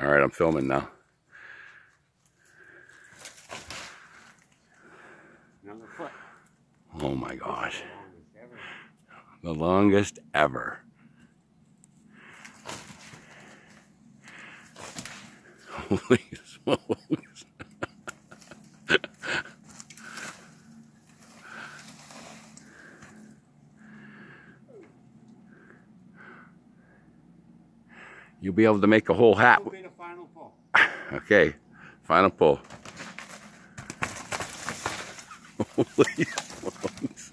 All right, I'm filming now. Another foot. Oh my gosh. The longest ever. Holy smokes. You'll be able to make a whole hat. This will be the final pull. Okay, final pull. Holy smokes.